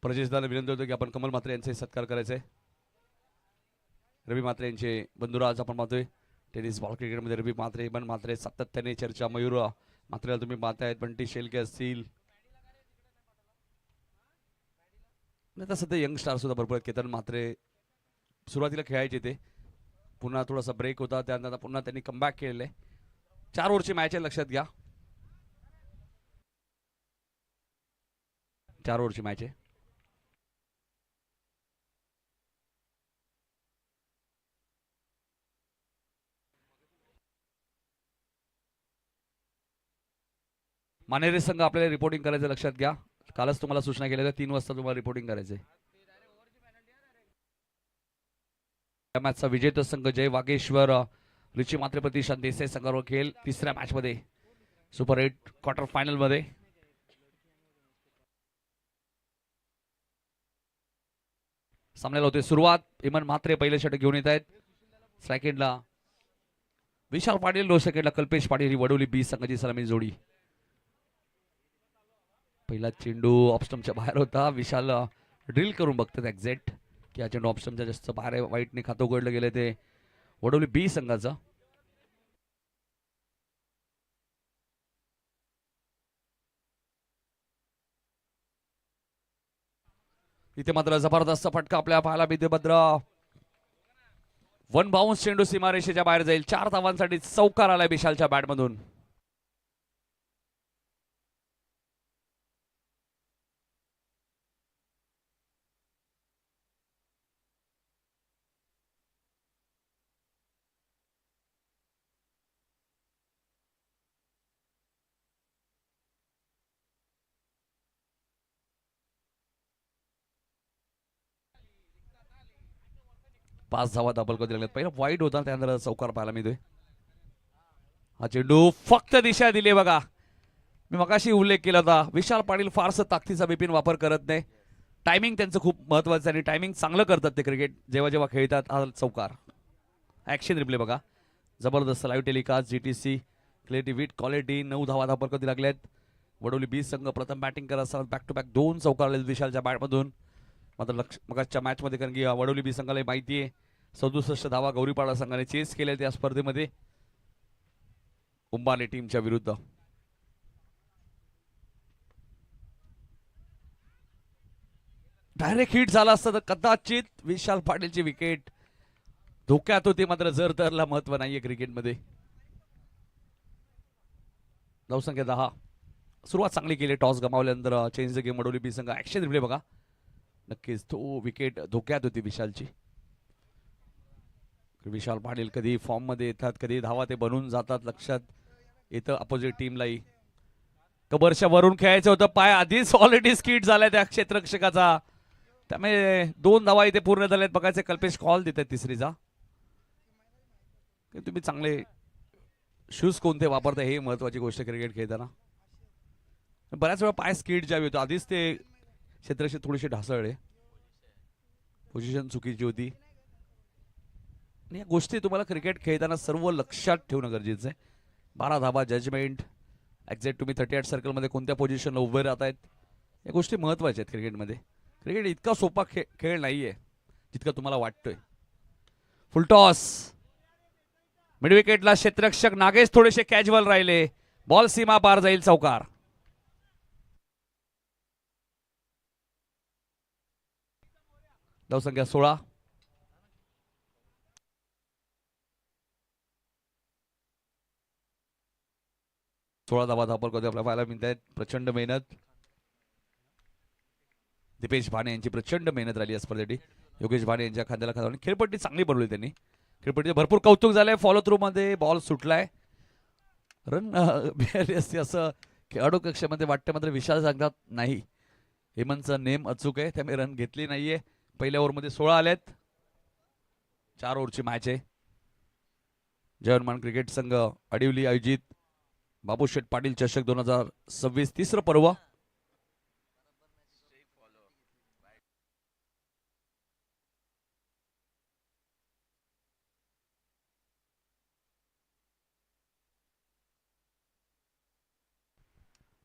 प्रजेशदाला विनंती होतो की आपण कमल म्हात्रे यांचे सत्कार करायचे. रवी म्हात्रे यांचे बंधुराज आपण पाहतोय. टेनिस बॉल क्रिकेटमध्ये रवी म्हात्रे, इमन म्हात्रे सातत्याने चर्चा. मयूर म्हात्रेला तुम्ही पाहतायत. बंटी शेलके असतील, आता सध्या यंग स्टार सुद्धा भरपूर आहेत. केतन म्हात्रे सुरुवातीला खेळायचे ते, पुन्हा थोडासा ब्रेक होता, त्यानंतर पुन्हा त्यांनी कमबॅक केलेलं आहे. 4 ओव्हरची मॅच आहे, लक्षात घ्या. 4 ओव्हरची मॅच आहे. मानेरे संघ आपल्याला रिपोर्टिंग करायचं, लक्षात घ्या. कालच तुम्हाला सूचना केलेल्या 3 वाजता तुम्हाला रिपोर्टिंग करायचंय. या मॅचचा विजेता संघ जय वागेश्वर रिची मात्रे प्रतिशांत देसाई संघावर खेळ. तिसऱ्या मॅच मध्ये सुपर 8 क्वार्टर फायनल मध्ये सामन्याला होते सुरुवात. इमन म्हात्रे पहिले षटक घेऊन येत आहेत. सेकंडला विशाल पाटील, 2 सेकंडला कल्पेश पाटील. ही वडोली बी संघाची सलामी जोडी. पहिला चेंडू ऑफस्टमच्या बाहेर होता. विशाल ड्रिल करून बघतात एक्झॅक्ट की हा चेंडू ऑफस्टमच्या जास्त बाहेर वाईटने खातं उघडलं गेलं ते वडोली बी संघाचं. इथे मात्र जबरदस्त फटका आपल्या पाहायला मिळते. भद्र 1 बाउन्स चेंडू सीमारेषेच्या बाहेर जाईल. 4 धावांसाठी चौकार आलाय विशालच्या बॅटमधून. पाच धावा दाबल कधी लागल्यात. पहिला वाईट होता, त्यानंतर चौकार पाहायला मिळतोय. हा चेंडू फक्त दिशा दिली बघा. मी मगाशी उल्लेख केला होता, विशाल पाटील फारसं ताकदीचा बिपिन वापर करत नाही. टायमिंग त्यांचं खूप महत्वाचं आहे आणि टायमिंग चांगलं करतात ते क्रिकेट जेव्हा जेव्हा खेळतात. हा चौकार ऍक्शन रिप्ले बघा. जबरदस्त live telecast GTC clarity with quality. 9 धावा दाबल कधी लागल्यात. वडोली बी संघ प्रथम बॅटिंग करत असताना बॅक टू बॅक 2 चौकार आले विशालच्या बॅटमधून. मात्र मगाच्या मॅचमध्ये, कारण की वडोली बी संघाला माहिती आहे 67 धावा गौरीपाडा संघाने चेस केल्या त्या स्पर्धेमध्ये उंबाने टीमच्या विरुद्ध. डायरेक्ट हिट झाला असता तर कदाचित विशाल पाटीलची विकेट धोक्यात होती. मात्र जर तरला महत्व नाहीये क्रिकेटमध्ये. धावसंख्या 10. सुरुवात चांगली केली. टॉस गमावल्यानंतर चेंज द गेम वडोली बी संघ. ऍक्शन रिप्ले बघा. नक्कीच तो विकेट धोक्यात होती विशालची. विशाल पाटील कधी फॉर्म मध्ये येतात, कधी धावा ते बनवून जातात. लक्षात येतं अपोजिट टीमलाही. कबरच्या वरून खेळायचं होतं, पाय आधीच ऑलरेडी स्किट झालाय त्या क्षेत्ररक्षकाचा. त्यामुळे 2 धावा इथे पूर्ण झाल्यात. बघायचे कल्पेश कॉल देतात तिसरीचा. तुम्ही चांगले शूज कोणते वापरता हे महत्वाची गोष्ट क्रिकेट खेळताना. बऱ्याच वेळा पाय स्किट ज्यावे होते, आधीच ते क्षेत्ररक्षक थोडीशी ढासळले. पोझिशन चुकीची होती. या गोष्टी तुम्हाला क्रिकेट खेळताना सर्व लक्षात ठेवणं गरजेचं आहे. 12 धावा जजमेंट एक्झॅक्ट. तुम्ही 38 सर्कलमध्ये कोणत्या पोझिशनला उभे राहत आहेत, या गोष्टी महत्वाच्या आहेत क्रिकेटमध्ये. क्रिकेट इतका सोपा खेळ नाहीये जितका तुम्हाला वाटतोय. फुलटॉस मिड विकेटला क्षेत्ररक्षक नागेश थोडेसे कॅज्युअल राहिले. बॉल सीमा पार जाईल. चौकार. धावसंख्या 16. 16 धावा धापल कधी आपल्याला पाहायला मिळत आहेत. प्रचंड मेहनत. दीपेश भाणे यांची प्रचंड मेहनत राहिली या स्पर्धेसाठी. योगेश भाणे यांच्या खांद्याला खांदा लावून खेळपट्टी चांगली बनवली त्यांनी. खेळपट्टीचे भरपूर कौतुक झालंय. फॉलो थ्रू मध्ये बॉल सुटलाय. रन मिळाली असते असं खेळाडू कक्षामध्ये वाटतं, मात्र विशाल सांगतात नाही, हेमंतचा नेम अचूक आहे, त्यामुळे रन घेतली नाहीये. पहिल्या ओव्हरमध्ये 16 आल्यात. 4 ओव्हरची मॅच आहे. जयहनुमान क्रिकेट संघ अडिवली आयोजित बाबूशेठ पाटील चषक 2026 तिसरं पर्व.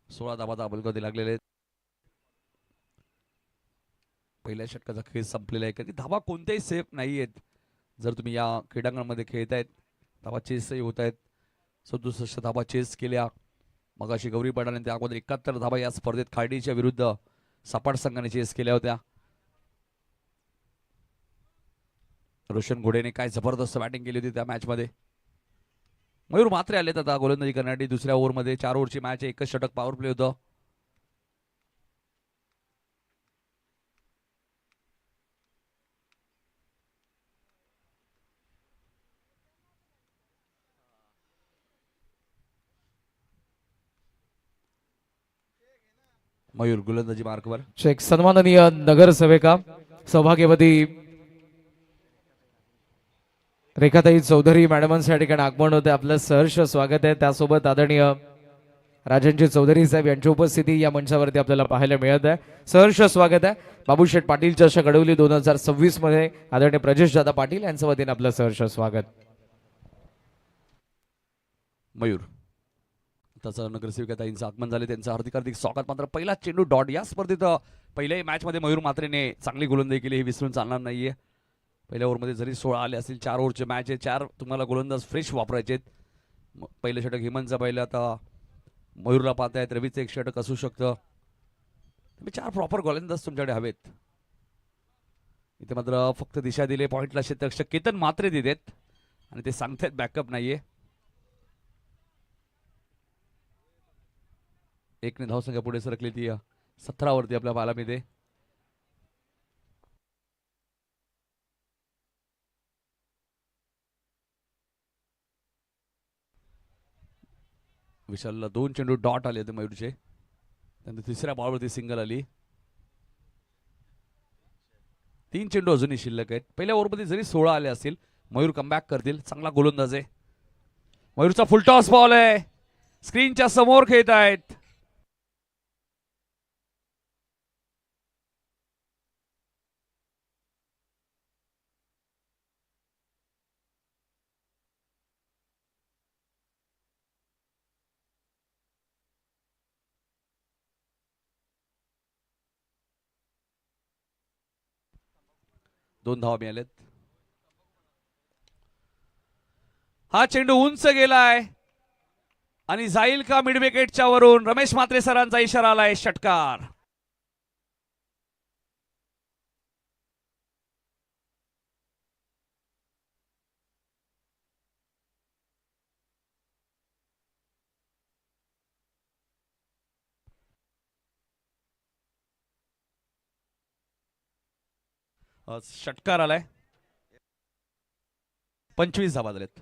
सोळा धावा दाबल कधी लागलेले. पहिल्या षटकाचा खेळ संपलेला आहे, कारण धावा कोणत्याही सेफ नाही आहेत. जर तुम्ही या क्रीडांगणामध्ये खेळतायत, धावा चेसही होत आहेत. 67 धावा चेस केल्या. मग अशी गौरी पडाने त्या अगोदर 71 धावा या स्पर्धेत खार्डीच्या विरुद्ध सपाट संघाने चेस केल्या होत्या. रोशन घोडेने काय जबरदस्त बॅटिंग केली होती त्या मॅच मध्ये. मयूर म्हात्रे आलेत आता गोलंदाजी करण्यासाठी दुसऱ्या ओव्हरमध्ये. 4 ओव्हरची मॅच आहे, एकच षटक पॉवर प्ले होतं. मयूर गोलंदाजी मार्कवर. एक सन्माननीय नगरसेविका सौभाग्यवती रेखाताई चौधरी मॅडमांच्या ठिकाणी आगमन होते. आपलं सहर्ष स्वागत आहे. त्यासोबत आदरणीय राजनजी चौधरी साहेब यांची उपस्थिती या मंचावरती आपल्याला पाहायला मिळत आहे. सहर्ष स्वागत आहे. बाबूशेठ पाटील चषक घडवली 2026 मध्ये आदरणीय प्रजेश दादा पाटील यांच्या वतीने आपलं सहर्ष स्वागत. मयूर त्याचं नगरसेविकाताईंचं आगमन झाले, त्यांचं हार्दिक हार्दिक स्वागत. मात्र पहिला चेंडू डॉट. या स्पर्धेत पहिल्याही मॅच मध्ये मयूर म्हात्रेने चांगली गोलंदाजी केली, हे विसरून चालणार नाहीये. पहिल्या ओव्हरमध्ये जरी 16 आले असतील, 4 ओव्हरचे मॅच आहे, 4 तुम्हाला गोलंदाज फ्रेश वापरायचे आहेत. पहिलं षटक हेमंतचं पहिलं, आता मयूरला पाहतायत. रवीचं एक षटक असू शकतं. 4 प्रॉपर गोलंदाज तुमच्याकडे हवेत. इथे मात्र फक्त दिशा दिले, पॉइंटला क्षेत्ररक्षक केतन म्हात्रे दिलेत आणि ते सांगतायत बॅकअप नाहीये. 1 ने धावसंख्या पुढे सरकली ती 17 वरती आपल्या पाहायला मिळते. विशालला 2 चेंडू डॉट आले होते मयूरचे. त्यानंतर तिसऱ्या बॉलवरती सिंगल आली. 3 चेंडू अजूनही शिल्लक आहेत. पहिल्या ओव्हरमध्ये जरी 16 आले असतील, मयूर कमबॅक करतील. चांगला गोलंदाज आहे मयूरचा. फुल टॉस बॉल आहे, स्क्रीनच्या समोर खेळत आहेत. दोन धावा मिळालेत. हा चेंडू उंच गेलाय आणि जाईल का मिड विकेटच्या वरून. रमेश म्हात्रे सरांचा इशारा आलाय, षटकार. षटकार आलाय. 25 धावा झालेत.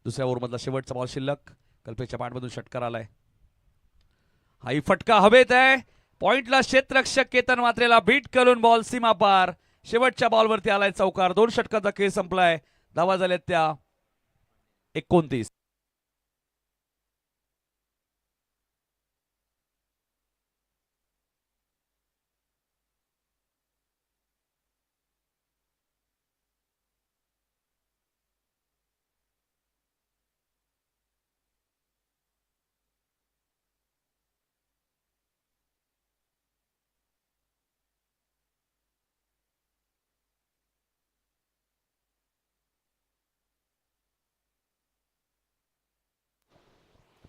दुसऱ्या ओव्हरमधला शेवटचा बॉल शिल्लक. कल्पेशच्या पाठमधून षटकार आलाय. हाही फटका हवेत आहे. पॉइंटला क्षेत्ररक्षक केतन म्हात्रेला बीट करून बॉल सीमा पार. शेवटच्या बॉलवरती आलाय चौकार. 2 षटकाचा खेळ संपलाय. धावा झाल्यात त्या 29.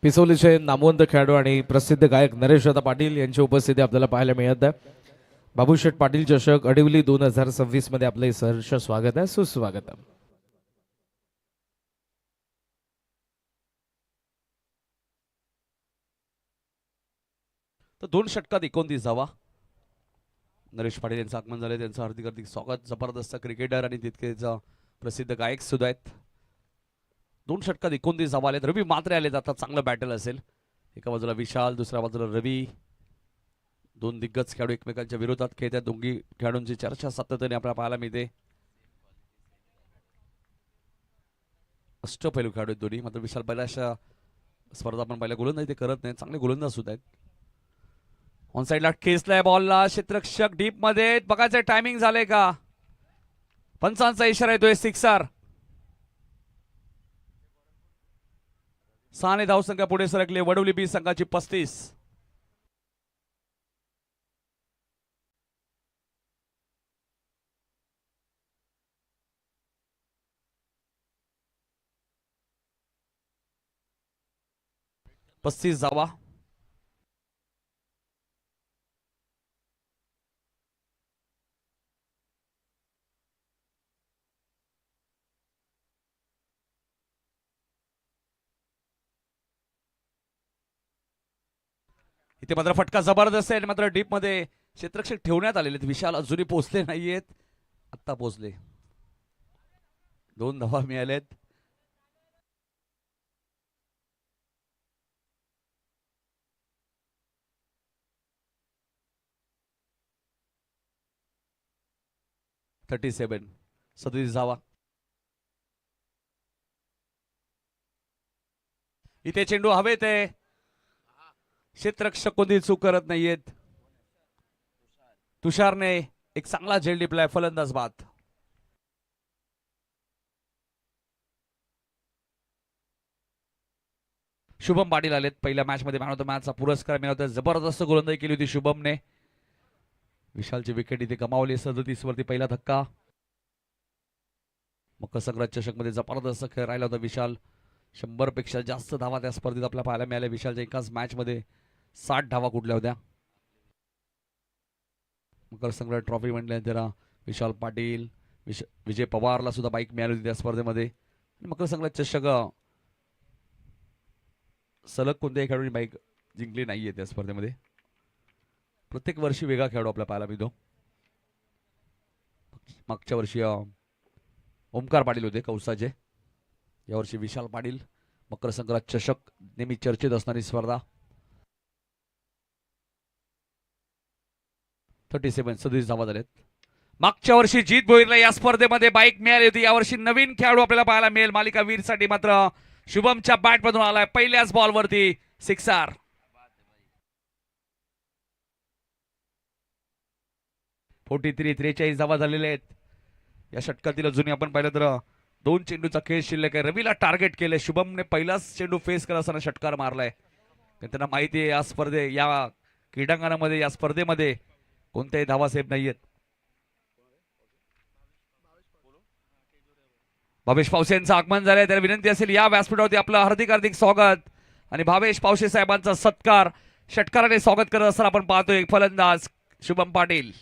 पिसोलीचे नामवंत खेळाडू आणि प्रसिद्ध गायक नरेश दादा पाटील यांची उपस्थिती आपल्याला पाहायला मिळत आहे. बाबूशेठ पाटील चषक अडवली 2026 मध्ये आपले सहर्ष स्वागत आहे, सुस्वागत आहे. तर 2 षटकात 29 धावा. नरेश पाटील यांचं आगमन झाले, त्यांचं हार्दिक हार्दिक स्वागत. जबरदस्त क्रिकेटर आणि तितकेच प्रसिद्ध गायक सुद्धा आहेत. 2 षटकात 29 धावा आलेत. रवी म्हात्रे आलेत. आता चांगलं बॅटल असेल. एका बाजूला विशाल, दुसऱ्या बाजूला रवी. 2 दिग्गज खेळाडू एकमेकांच्या विरोधात खेळतात. दोन्ही खेळाडूंची चर्चा सातत्याने आपल्याला पाहायला मिळते. अष्टपैलू खेळाडू आहेत दोन्ही. मात्र विशाल पहिल्या स्पर्धा आपण पहिल्या गोलंदाजी ते करत नाही, चांगले गोलंदाज सुद्धा आहेत. ऑन साइडला खेचलाय बॉलला. क्षेत्ररक्षक डीप मध्ये. बघायचं टायमिंग झालंय का. पंचांचा इशारा येतोय, सिक्सर. 6 ने धावसंख्या पुढे सरकले. वडवली बी संघाची 35. 35 धावा. इथे मात्र फटका जबरदस्त आहे. मात्र डीप मध्ये क्षेत्ररक्षक ठेवण्यात आलेले आहेत. विशाल अजूनही पोहोचले नाहीयेत. आत्ता पोहोचले. 2 धावा मिळाल्यात. थर्टी 37 धावा. इथे चेंडू हवेत आहे. क्षेत्ररक्षक कोणती चूक करत नाहीयेत. तुषारने एक चांगला झेल टिपलाय. फलंदाज बाद. शुभम पाटील आलेत. पहिल्या मॅच मध्ये मॅन ऑफ द मॅचचा पुरस्कार मिळवता. जबरदस्त गोलंदाजी केली होती शुभमने. विशालची विकेट इथे गमावली. 37 वरती पहिला धक्का. मकर संक्रांत चषक मध्ये जबरदस्त खेळ राहिला होता विशाल. 100 पेक्षा जास्त धावा त्या स्पर्धेत आपल्याला पाहायला मिळाल्या. विशालच्या एकाच मॅच मध्ये 60 धावा कुठल्या होत्या. मकर संक्रांत ट्रॉफी म्हटल्या त्याला विशाल पाटील, विजय पवारला सुद्धा बाईक मिळाली होती त्या स्पर्धेमध्ये. मकर संक्रांत चषक सलग कोणत्याही खेळाडूने बाईक जिंकली नाहीये त्या स्पर्धेमध्ये. प्रत्येक वर्षी वेगळा खेळाडू आपल्याला पाहायला मिळतो. मागच्या वर्षी ओमकार पाटील होते कौसाचे. यावर्षी विशाल पाटील. मकर संक्रांत चषक नेहमी चर्चेत असणारी स्पर्धा. 37 धावा झालेत. मागच्या वर्षी जीत भोईरला या स्पर्धेमध्ये बाईक मिळाली होती. यावर्षी नवीन खेळाडू आपल्याला पाहायला मिळेल. मालिका वीरसाठी मात्र शुभमच्या बॅट मधून आलाय. पहिल्याच बॉलवरती सिक्सर. 43 धावा झालेल्या आहेत. या षटकातील अजूनही आपण पाहिलं तर 2 चेंडूचा खेळ शिल्लक आहे. रवीला टार्गेट केले. शुभमने पहिलाच चेंडू फेस करत असताना षटकार मारलाय. त्यांना माहिती आहे या क्रीडांगणामध्ये या स्पर्धेमध्ये कोणत्याही धावा सेफ नाहीयेत. भावेश पावसे यांचं आगमन झालंय. त्याला विनंती असेल या व्यासपीठावरती आपलं हार्दिक स्वागत आणि भावेश पावसे साहेबांचा सत्कार षटकाराने स्वागत करत असताना आपण पाहतोय. फलंदाज शुभम पाटील.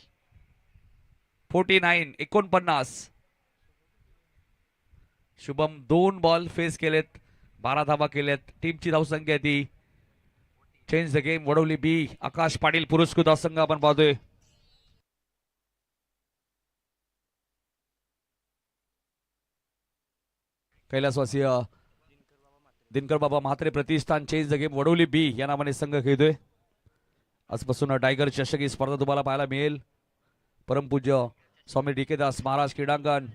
49. शुभम 2 बॉल फेस केलेत. 12 धावा केल्यात. टीमची धावसंख्या ती चेंज द गेम वडवली बी. आकाश पाटील पुरस्कृत संघ आपण पाहतोय. कैलासवासीय दिनकर बाबा म्हात्रे प्रतिष्ठान चेंज द गेम वडवली बी या नावाने संघ खेळतोय. आजपासून टायगर चषक ही स्पर्धा तुम्हाला पाहायला मिळेल. परमपूज्य स्वामी डी.के. दास महाराज क्रीडांगण.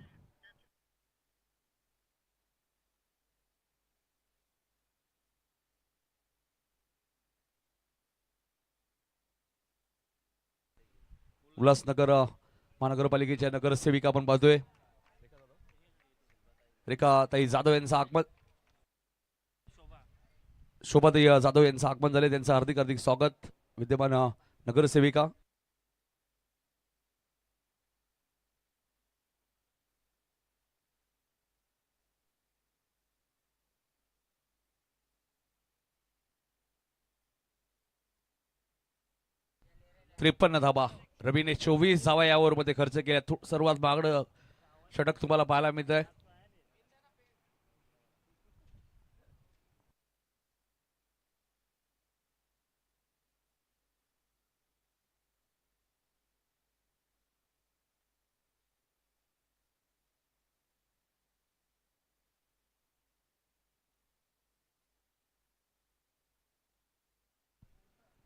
उल्हासनगर महानगरपालिकेच्या नगरसेविका आपण पाहतोय. रेखाताई जाधव यांचं आगमन. शोभाताई जाधव यांचं आगमन झाले. त्यांचं हार्दिक स्वागत. विद्यमान नगरसेविका. त्रेपन्न धाबा. रवीने 24 धावा या ओव्हर मध्ये खर्च केल्या. सर्वात महागडं षटक तुम्हाला पाहायला मिळत आहे.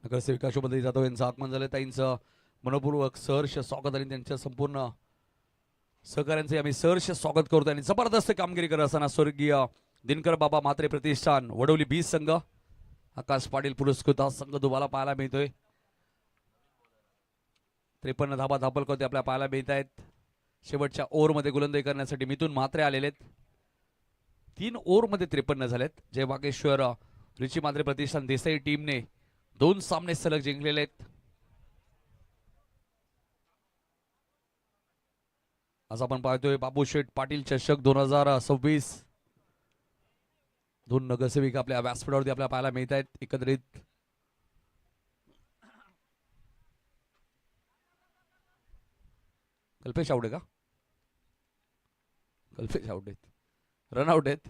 नगरसेविका शोभाताई जाधव यांचं आगमन झालं. ताईंचं मनपूर्वक सहर्ष स्वागत आणि त्यांच्या संपूर्ण सहकार्यांचे आम्ही सहर्ष स्वागत करतो. आणि जबरदस्त कामगिरी करत असताना स्वर्गीय दिनकर बाबा म्हात्रे प्रतिष्ठान वडवली बी संघ, आकाश पाटील पुरस्कृत संघ तुम्हाला पाहायला मिळतोय. 53 धाबा धापलकोते आपल्याला पाहायला मिळत आहेत. शेवटच्या ओव्हरमध्ये गोलंदाजी करण्यासाठी मिथुन म्हात्रे आलेले आहेत. 3 ओव्हरमध्ये 53 झालेत. जय वागेश्वर रुची म्हात्रे प्रतिष्ठान देसाई टीमने 2 सामने सलग जिंकलेले आहेत. आज आपण पाहतोय बाबू शेठ पाटील चषक 2026. दोन नगरसेविका आपल्या व्यासपीठावरती आपल्याला पाहायला मिळत आहेत एकत्रित. कल्पेश आउट आहे का? कल्पेश आउट आहेत, रन आउट आहेत.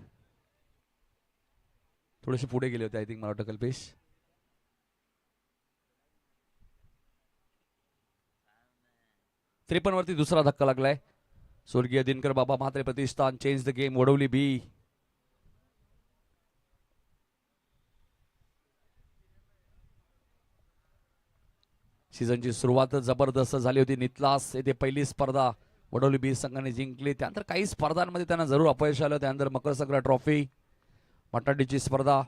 थोडेसे पुढे गेले होते आय थिंक, मला वाटतं कल्पेश. त्रेपन्न वरती दुसरा धक्का लागलाय. स्वर्गीय दिनकर बाबा म्हात्रे प्रतिष्ठान चेंज द गेम वडवली बी. सीझनची सुरुवात जबरदस्त झाली होती. नितलास येथे पहिली स्पर्धा वडवली बी संघाने जिंकली. त्यानंतर काही स्पर्धांमध्ये त्यांना जरूर अपयश आलं. त्यानंतर मकर संक्रांत ट्रॉफी, मटाडीची स्पर्धा,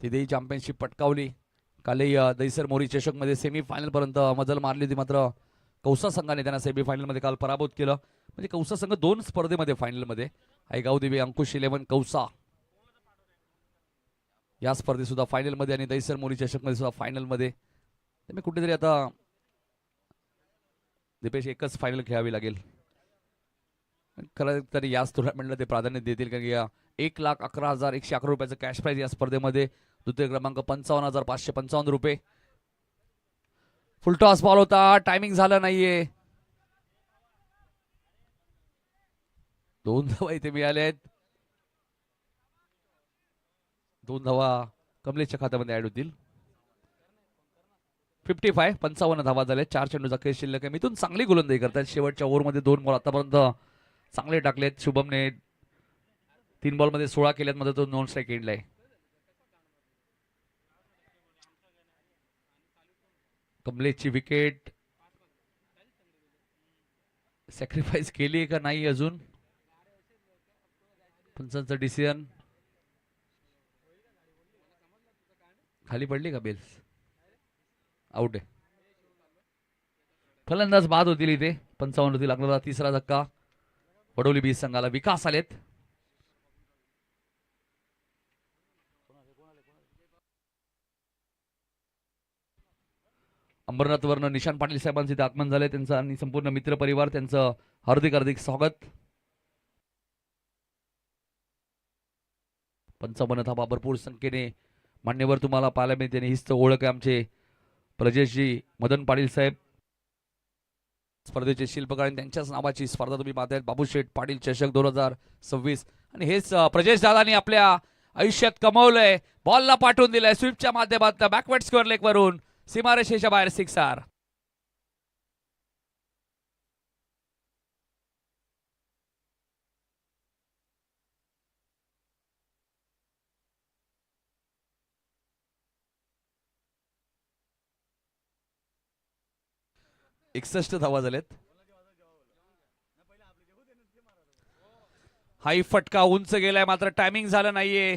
तिथेही चॅम्पियनशिप पटकावली. कालही दैसर मोरी चषकमध्ये सेमीफायनल पर्यंत मजल मारली होती, मात्र कौसा संघाने त्यांना सेमीफायनलमध्ये काल पराभूत केलं. म्हणजे कौसा संघ दोन स्पर्धेमध्ये फायनलमध्ये आहे. गावदेवी अंकुश 11 कौसा या स्पर्धेत सुद्धा फायनलमध्ये आणि दैसर मोरी चषकमध्ये सुद्धा फायनलमध्ये. मी कुठेतरी आता दीपेश एकच फायनल खेळावी लागेल खरं तरी याच टुर्नामेंटला ते प्राधान्य देतील, कारण की 1,11,111 रुपयाचं कॅश प्राइज या स्पर्धेमध्ये. द्वितीय क्रमांक 55,555 रुपये. फुलटॉस बॉल होता, टायमिंग झालं नाहीये. 2 धावा इथे मिळाल्या आहेत. 2 धावा कमलेशच्या खात्यामध्ये ऍड होतील. 55 धावा झाल्या. 4 चेंडूचा खेळ शिल्लक आहे. मिथून चांगली गोलंदाजी करतात. शेवटच्या ओव्हरमध्ये 2 बॉल आतापर्यंत चांगले टाकलेत. शुभमने 3 बॉलमध्ये 16 केल्यात, मध्ये तो नॉन स्ट्राईक एंडला आहे. कमलेशची विकेट सॅक्रिफाईस केली का नाही अजून, पंचांचं डिसिजन. खाली पडली का बेल्स? आउट आहे. फलंदाज बाद होतील इथे. 55 होती लागलेला तिसरा धक्का वडवली बीज संघाला. विकास आलेत. अंबरनाथ वर्ण निशांत पाटील साहेबांचे इथे आगमन झाले. त्यांचं आणि संपूर्ण मित्र परिवार त्यांचं हार्दिक हार्दिक स्वागत. 55 धावा भरपूर संख्येने मान्यवर तुम्हाला पाहायला मिळते. हीच तर ओळख आहे आमचे प्रजेशजी मदन पाटील साहेब, स्पर्धेचे शिल्पकार. त्यांच्याच नावाची स्पर्धा तुम्ही पाहताय, बाबूशेठ पाटील चषक 2026. आणि हेच प्रजेश दादांनी आपल्या आयुष्यात कमवलंय. बॉलला पाठवून दिलाय स्वीपच्या माध्यमातून बॅकवर्ड स्क्वेअर लेग वरून सीमारेषेच्या बाहेर 6 61 धावा झालेत. हाई फटका उंच गेलाय, मात्र टायमिंग झालं नाहीये.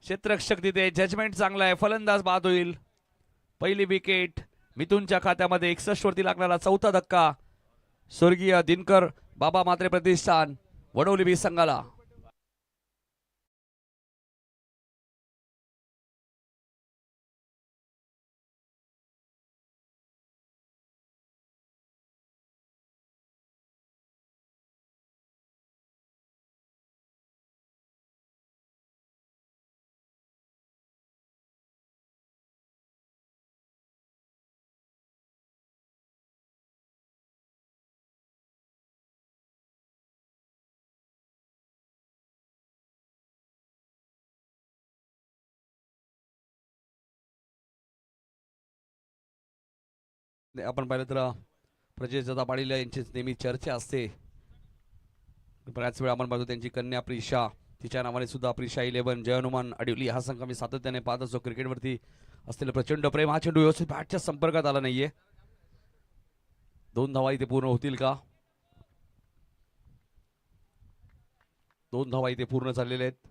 क्षेत्ररक्षक तिथे, जजमेंट चांगला आहे. फलंदाज बाद होईल. पहिली विकेट मिथुनच्या खात्यामध्ये. 61 वरती लागणारा चौथा धक्का स्वर्गीय दिनकर बाबा म्हात्रे प्रतिष्ठान वडवली बीज संघाला. आपण पाहिलं तर प्रजेश दादा पाटील यांची नेहमी चर्चा असते. बऱ्याच वेळा आपण पाहतो त्यांची कन्या प्रिशा, तिच्या नावाने सुद्धा प्रिशा 11 जय हनुमान अडिवली हा संघ मी सातत्याने पाहत असतो. क्रिकेटवरती असलेलं प्रचंड प्रेम. हा चेंडू व्यवस्थित बॅटच्या संपर्कात आला नाहीये. 2 धावा इथे पूर्ण होतील का? 2 धावा इथे पूर्ण झालेले आहेत.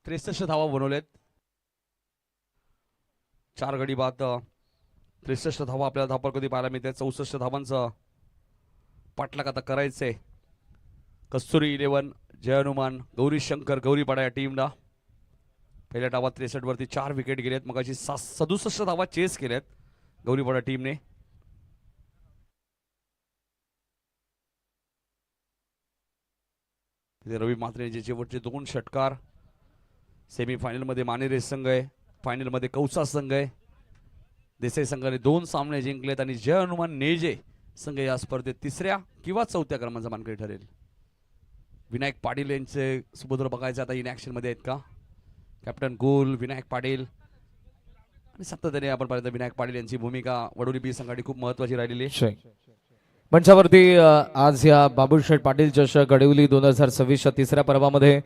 63 धावा बनवलेत. 4 गडी बाद 63 धावा आपल्याला धापा कधी पाहायला मिळते. 64 धावांचं पाठलाग आता करायचंय. कस्तुरी 11 जय हनुमान गौरी शंकर गौरीपाडा या टीमला. पहिल्या डावात 63 वरती 4 विकेट गेलेत. मग अशी 67 धावा चेस केल्यात गौरीपाडा टीमने. इथे रवी म्हात्रे यांचे शेवटचे 2 षटकार. सेमीफायनलमध्ये मानेरे संघ आहे, फायनलमध्ये कौसा संघ आहे. देसाई संघाने 2 सामने जिंकलेत आणि जय हनुमान नेजे संघ या स्पर्धेत 3ऱ्या किंवा 4थ्या क्रमांकाचा मानकरी ठरेल. विनायक पाटील यांचे सुभद्र बघायचे आता इन ॲक्शन मध्ये आहेत का. कॅप्टन गोल विनायक पाटील आणि सातत्याने आपण पाहिलं तर विनायक पाटील यांची भूमिका वडोली बी संघासाठी खूप महत्वाची राहिलेली आहे. मंचावरती आज या बाबूशेठ पाटील चषक गडहिंग्लज 2026च्या 3ऱ्या पर्वामध्ये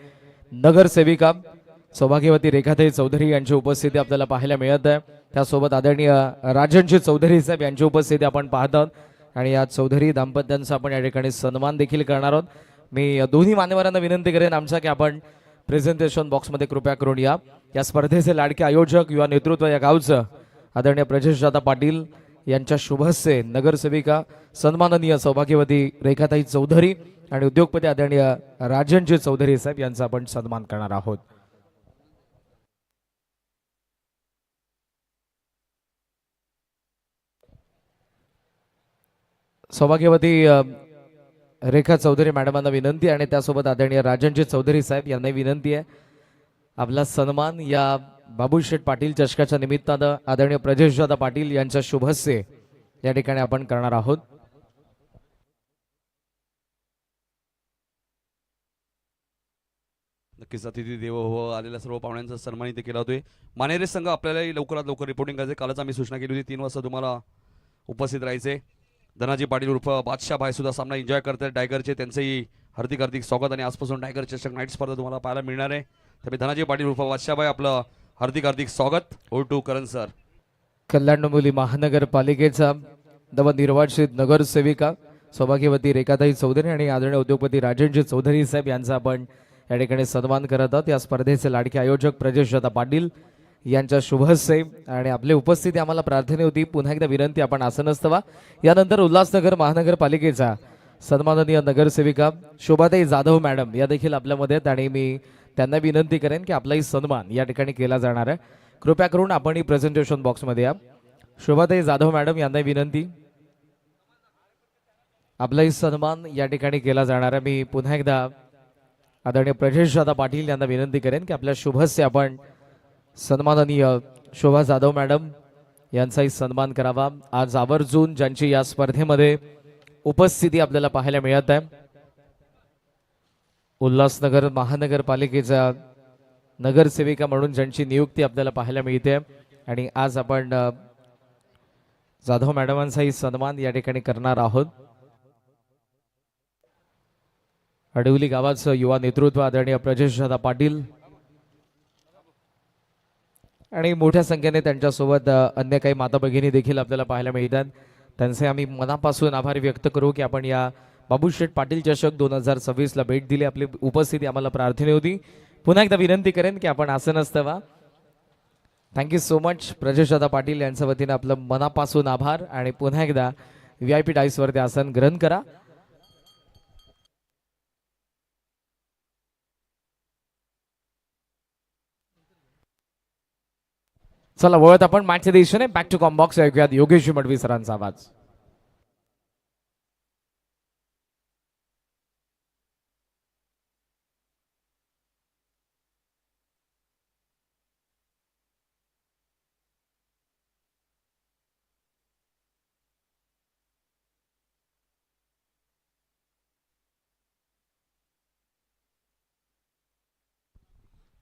नगरसेविका सौभाग्यवती रेखाताई चौधरी यांची उपस्थिती आपल्याला पाहायला मिळत आहे. त्यासोबत आदरणीय राजनजी चौधरी साहेब यांची उपस्थिती आपण पाहत आहोत आणि या चौधरी दाम्पत्यांचा आपण या ठिकाणी सन्मान देखील करणार आहोत. मी दोन्ही मान्यवरांना विनंती करेन आमच्या की आपण प्रेझेंटेशन बॉक्समध्ये कृपया करून या स्पर्धेचे लाडके आयोजक युवा नेतृत्व या गावचं आदरणीय प्रजेशदादा पाटील यांच्या शुभहस्ते नगरसेविका सन्माननीय सौभाग्यवती रेखाताई चौधरी आणि उद्योगपती आदरणीय राजनजी चौधरी साहेब यांचा आपण सन्मान करणार आहोत. सौभाग्यवती रेखा चौधरी मॅडमांना विनंती आणि त्यासोबत आदरणीय राजनजी चौधरी साहेब यांना विनंती आहे आपला सन्मान या बाबूशेठ पाटील चषकाच्या निमित्तानं आदरणीय प्रजेशदादा पाटील यांच्या शुभहस्ते या ठिकाणी आपण करणार आहोत. नक्कीच अतिथी देवो हो आलेल्या सर्व पाहुण्यांचा सन्मानित केला होतोय. मानेरे संघ आपल्यालाही लवकरात लवकर रिपोर्टिंग करायचे. कालच आम्ही सूचना केली होती 3 वाजता तुम्हाला उपस्थित राहायचे. धनाजी पाटील उर्फ बादशाह भाई सुद्धा सामना एन्जॉय करतात टायगरचे, त्यांचंही हार्दिक हार्दिक स्वागत आणि आजपासून टायगर चषक नाईट स्पर्धा तुम्हाला पाहायला मिळणार आहे. त्यामुळे धनाजी पाटील उर्फ बादशाह भाई आपलं हार्दिक हार्दिक स्वागत. Over to Karan sir. Kalyan Dombivli महानगरपालिकेचा नवनिर्वाचित नगरसेविका सौभाग्यवती रेखाताई चौधरी आणि आदरणीय उद्योगपती राजनजी चौधरी साहेब यांचा आपण या ठिकाणी सन्मान करत आहोत. या स्पर्धेचे लाडके आयोजक प्रजेशदादा पाटील यांच्या शुभहस्ते आणि आपली उपस्थिती आम्हाला प्रार्थना होती. पुन्हा एकदा विनंती आपण आसनस्थ व्हा. यानंतर उल्हासनगर महानगरपालिकेचा सन्माननीय नगरसेविका शोभाताई जाधव मॅडम या देखील आपल्यामध्ये आहेत आणि मी त्यांना विनंती करेन की आपलाही सन्मान या ठिकाणी केला जाणार आहे. कृपया करून आपण ही प्रेझेंटेशन बॉक्समध्ये या. शोभाताई जाधव मॅडम यांना विनंती आपलाही सन्मान या ठिकाणी केला जाणार आहे. मी पुन्हा एकदा आदरणीय प्रजेशदादा पाटील यांना विनंती करेन की आपल्या शुभहस्ते आपण सन्माननीय शोभा जाधव मॅडम यांचाही सन्मान करावा. आज आवर्जून ज्यांची या स्पर्धेमध्ये उपस्थिती आपल्याला पाहायला मिळत आहे उल्हासनगर महानगरपालिकेचा नगरसेविका म्हणून ज्यांची नियुक्ती आपल्याला पाहायला मिळते आणि आज आपण जाधव मॅडमांचाही सन्मान या ठिकाणी करणार आहोत. अडवली गावाचं युवा नेतृत्व आदरणीय प्रजेशदादा पाटील आणि मोठ्या संख्येने त्यांच्यासोबत अन्य काही माता भगिनी देखील आपल्याला पाहायला मिळतात. त्यांचे आम्ही मनापासून आभार व्यक्त करू की आपण या बाबूशेठ पाटील चषक 2026ला भेट दिली. आपली उपस्थिती आम्हाला प्रार्थना होती. पुन्हा एकदा विनंती करेन की आपण आसनस्थ व्हा. Thank you so much. प्रजेशदादा पाटील यांच्या वतीने आपलं मनापासून आभार आणि पुन्हा एकदा VIP डाईसवरती आसन ग्रहण करा. चला वळत आपण मॅचच्या दिशेने बॅक टू कॉम्बॉक्स ऐकूयात योगेश मडवी सरांचा आवाज.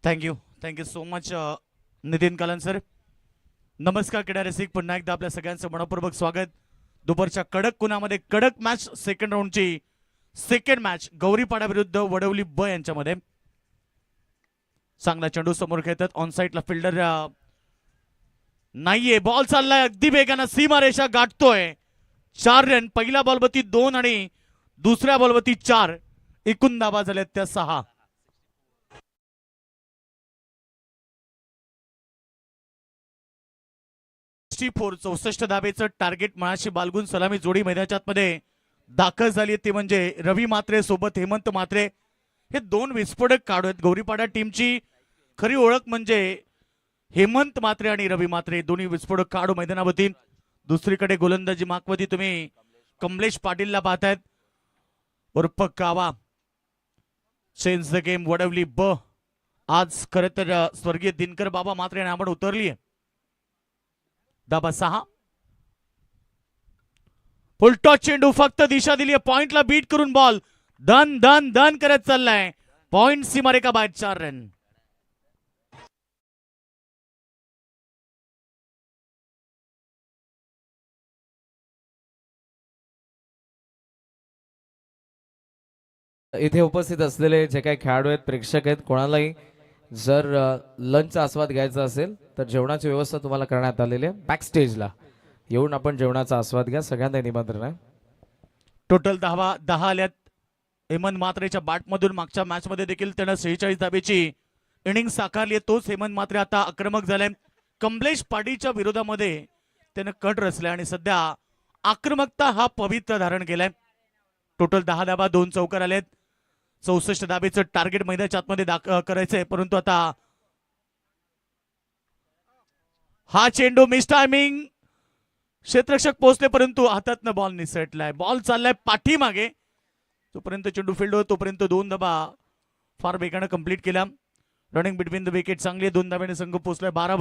Thank you so much Nitin Kalan sir. नमस्कार क्रीडा रसिक, पुन्हा एकदा आपल्या सगळ्यांचं मनपूर्वक स्वागत. दुपारच्या कडक कुणामध्ये कडक मॅच, सेकंड राऊंडची सेकंड मॅच गौरीपाडा विरुद्ध वडवली ब यांच्यामध्ये. चांगला चेंडू समोर खेळतात. ऑन साइडला फिल्डर नाहीये. बॉल चाललाय अगदी वेगानं, सीमारेषा गाठतोय. 4 रन. पहिल्या बॉलवरती 2 आणि दुसऱ्या बॉलवरती 4. एकूण धावा झाल्यात त्या 6. फोर 64 धाबेचं टार्गेट मनाशी बालगून सलामी जोडी मैदानाच्या आतमध्ये दाखल झाली. ते म्हणजे रवी म्हात्रे सोबत हेमंत म्हात्रे. हे 2 विस्फोटक काढू आहेत. गौरीपाडा टीमची खरी ओळख म्हणजे हेमंत म्हात्रे आणि रवी म्हात्रे, दोन्ही विस्फोटक काढू मैदानावरती. दुसरीकडे गोलंदाजी माकवती तुम्ही कमलेश पाटीलला पाहतायत उर्फ कावा. चेंज द गेम वडवली ब. आज खरं तर स्वर्गीय दिनकर बाबा मात्रे नामड उतरली आहे. धाबा 6. फुलटॉस चेंडू फक्त दिशा दिली आहे. पॉइंटला बीट करून बॉल धन धन धन करत चाललाय. पॉइंट सीमारेखा बाहेर 4 रन. इथे उपस्थित असलेले जे काही खेळाडू आहेत, प्रेक्षक आहेत, कोणालाही जर लंचचा आस्वाद घ्यायचा असेल तर जेवणाची व्यवस्था तुम्हाला करण्यात आलेली आहे. बॅक स्टेजला येऊन आपण जेवणाचा आस्वाद घ्या. सगळ्यांना निमंत्रण आहे. टोटल 10 आल्यात. हेमंत मात्रेच्या बॅटमधून मागच्या मॅच मध्ये देखील त्यानं 46 धाबेची इनिंग साकारली आहे. तोच हेमंत मात्रे आता आक्रमक झालाय. कमलेश पाटीलच्या विरोधामध्ये त्यानं कट रचलाय आणि सध्या आक्रमकता हा पवित्र धारण केलाय. टोटल 10 धाबा 2 चौकार आलेत. 64 धाबेचं टार्गेट मैदानाच्या आतमध्ये करायचंय, परंतु आता हा चेंडू मिस टायमिंग. क्षेत्ररक्षक पोहोचले परंतु हातातनं बॉल निसटलाय. बॉल चाललाय पाठीमागे. जोपर्यंत चेंडू फील्ड होतो तोपर्यंत 2 धाबा फार वेगानं कंप्लीट केला. रनिंग बिटवीन द विकेट चांगली आहे. 2 धाब्याने संघ पोहोचलाय 12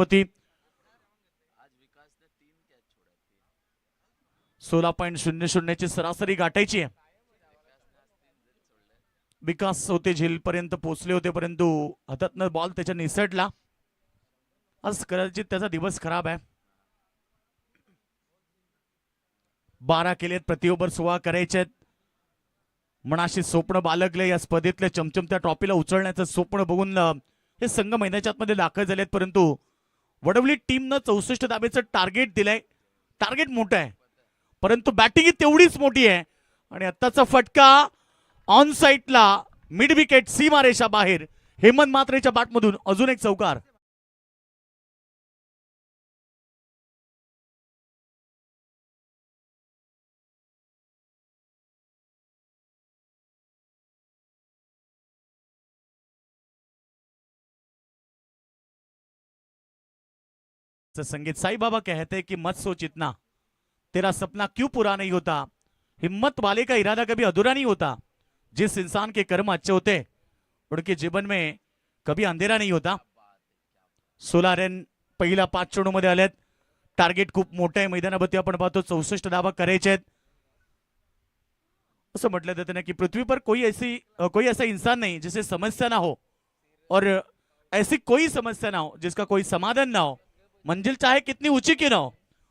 16.00 ची सरासरी गाठायची आहे. विकास होते झेल पर्यंत पोहोचले होते परंतु हातातनं बॉल त्याच्या निसटला. आज कदाचित त्याचा दिवस खराब आहे. 12 केलेत. प्रति ओव्हर 16 करायचे. मनाशी स्वप्न बाळगले. या स्पर्धेतल्या चमचमत्या ट्रॉफीला उचलण्याचं स्वप्न बघून हे संघ मैदानाच्या आतमध्ये दाखल झालेत, परंतु वडवली टीमनं 64 धाबेचं टार्गेट दिलंय. टार्गेट मोठं आहे परंतु बॅटिंग ही तेवढीच मोठी आहे. आणि आत्ताचा फटका ऑन साइडला मिड विकेट सीमारेषा बाहेर. हेमंत मात्रेच्या बॅटमधून अजून एक चौकार. संगीत साई बाबा कहते हैं कि मत सोच इतना, तेरा सपना क्यों पूरा नहीं होता. हिम्मत वाले का इरादा कभी अधूरा नहीं होता. जिस इंसान के कर्म अच्छे होते उनके जीवन में कभी अंधेरा नहीं होता. 16 रन पहिला 5 चेंडू मध्ये आलेत. टार्गेट खूप मोठं आहे. मैदानावरती आपण पाहतो 64 धावा करायचे आहेत. असं म्हटलं जातं ना की पृथ्वी पर कोई ऐसा इंसान नहीं जिसे समस्या ना हो और ऐसी कोई समस्या ना हो जिसका कोई समाधान ना हो. मंजिल चाहे कितनी ऊंची की ना हो,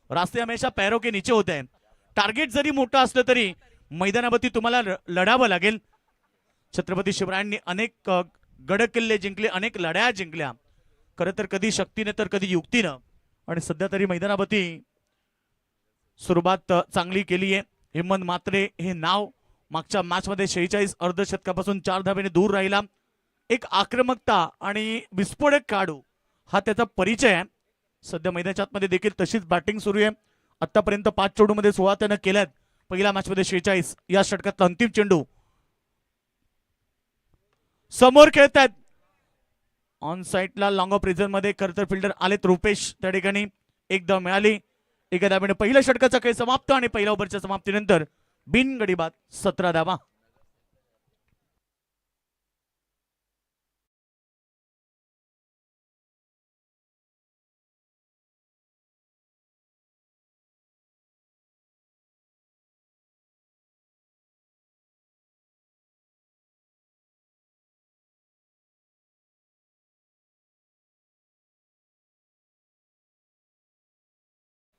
रास्ते हमेशा पैरों के नीचे होते हैं. टार्गेट जरी मोठं असलं तरी मैदानावरती तुम्हाला लढावं लागेल. छत्रपती शिवरायांनी अनेक गड किल्ले जिंकले, अनेक लढाया जिंकल्या. खरं तर कधी शक्तीने तर कधी युक्तीनं. आणि सध्या तरी मैदानावरती सुरुवात चांगली केली आहे. हेमंत मात्रे हे नाव मागच्या मॅच मध्ये 46 अर्धशतकापासून 4 धाब्याने दूर राहिला. एक आक्रमकता आणि विस्फोटक खेळाडू हा त्याचा परिचय आहे. सध्या मैदानाच्या आतमध्ये देखील तशीच बॅटिंग सुरू आहे. आतापर्यंत 5 चेंडू मध्ये 16 त्यानं केल्यात. पहिल्या मॅच मध्ये 46. या षटकातला अंतिम चेंडू समोर खेळतात. ऑन साइडला लॉंग ऑफ रिझन मध्ये खरतर फिल्डर आलेत. रुपेश त्या ठिकाणी एक धाव मिळाली. एका धाब्याने पहिल्या षटकाचा खेळ समाप्त आणि पहिल्या ओव्हरच्या समाप्तीनंतर बिनगडी बाद 17 धावा.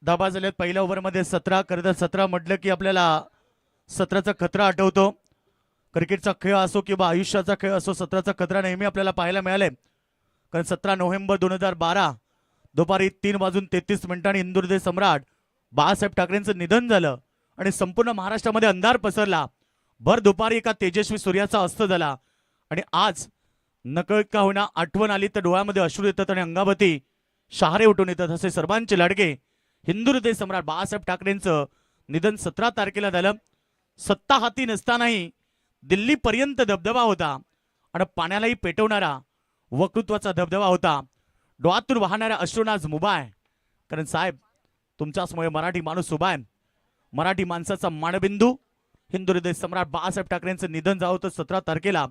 धाबा झाल्यात पहिल्या ओव्हरमध्ये 17. खरं 17 म्हटलं की आपल्याला 17चा खतरा आठवतो. क्रिकेटचा खेळ असो किंवा आयुष्याचा खेळ असो, 17चा खतरा नेहमी आपल्याला पाहायला मिळालाय. कारण 17 नोव्हेंबर 2012 दुपारी 3:33 हिंदुहृदय सम्राट बाळासाहेब ठाकरेंचं निधन झालं आणि संपूर्ण महाराष्ट्रामध्ये अंधार पसरला. भर दुपारी एका तेजस्वी सूर्याचा अस्त झाला आणि आज नकळत का होईना आठवण आली तर डोळ्यामध्ये अश्रू येतात आणि अंगावरती शहारे उठून येतात. असे सर्वांचे लाडके हिंदुहृदय सम्राट बाळासाहेब ठाकरेंचं निधन 17 तारखेला झालं. सत्ता हाती नसतानाही दिल्लीपर्यंत दबदबा होता आणि पाण्यालाही पेटवणारा वक्तृत्वाचा दबदबा होता. डोळ्यातून वाहणाऱ्या अश्रूंना आज मुभा आहे. कारण साहेब तुमच्याचमुळे मराठी माणूस उभा आहे. मराठी माणसाचा मानबिंदू हिंदुहृदय सम्राट बाळासाहेब ठाकरेंचं निधन झालं होतं 17 तारखेला.